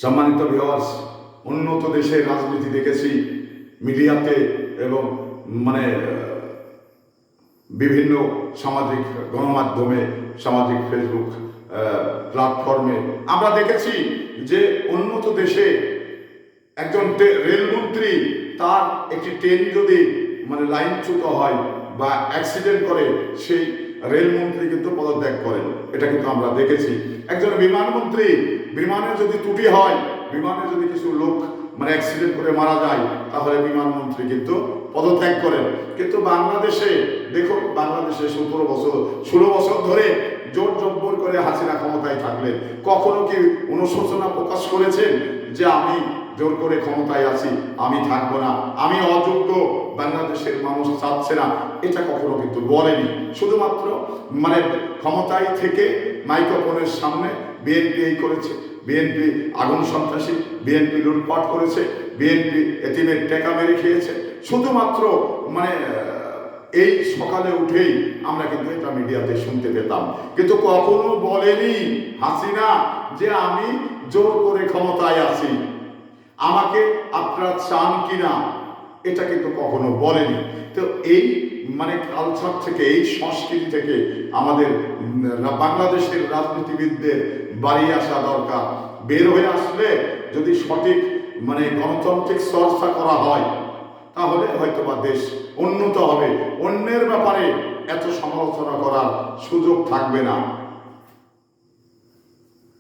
সম্মানিত ভিউয়ার্স, উন্নত দেশের রাজনীতি দেখেছি মিডিয়াতে এবং মানে বিভিন্ন সামাজিক গণমাধ্যমে, সামাজিক ফেসবুক প্ল্যাটফর্মে আমরা দেখেছি যে উন্নত দেশে একজন রেলমন্ত্রী তার একটি ট্রেন যদি মানে লাইনচ্যুত হয় বা অ্যাক্সিডেন্ট করে, সেই রেলমন্ত্রী কিন্তু পদত্যাগ করেন। এটা কিন্তু আমরা দেখেছি। একজন বিমানমন্ত্রী, বিমানে যদি ত্রুটি হয়, বিমানে যদি কিছু লোক মানে অ্যাক্সিডেন্ট করে মারা যায়, তাহলে বিমানমন্ত্রী কিন্তু পদত্যাগ করেন। কিন্তু বাংলাদেশে দেখুন, বাংলাদেশে 16 বছর ধরে জোর জব্বর করে হাসিনা ক্ষমতায় থাকলেন। কখনো কি অনুশোচনা প্রকাশ করেছেন যে আমি জোর করে ক্ষমতায় আছি, আমি থাকবো না, আমি অযোগ্য, বাংলাদেশের মানুষ চাচ্ছে না? এটা কখনো কিন্তু বলেনি। শুধুমাত্র মানে ক্ষমতায় থেকে মাইক্রোফোনের সামনে বিএনপি এই করেছে, বিএনপি আগুন সন্ত্রাসী, বিএনপি লুটপাট করেছে, বিএনপি এতিমের টাকা মেরে খেয়েছে, শুধুমাত্র মানে এই সকালে উঠেই আমরা কিন্তু এটা মিডিয়াতে শুনতে পেতাম। কিন্তু কখনো বলেনি হাসিনা যে আমি জোর করে ক্ষমতায় আছি, আমাকে আপনারা চান কিনা, এটা কিন্তু কখনো বলেনি। তো এই মানে কালচার থেকে, এই সংস্কৃতি থেকে আমাদের বাংলাদেশের রাজনীতিবিদদের বাড়িয়ে আসা দরকার। বের হয়ে আসলে যদি সঠিক মানে গণতান্ত্রিক চর্চা করা হয়, তাহলে হয়তোবা দেশ উন্নত হবে। অন্যের ব্যাপারে এত সমালোচনা করার সুযোগ থাকবে না।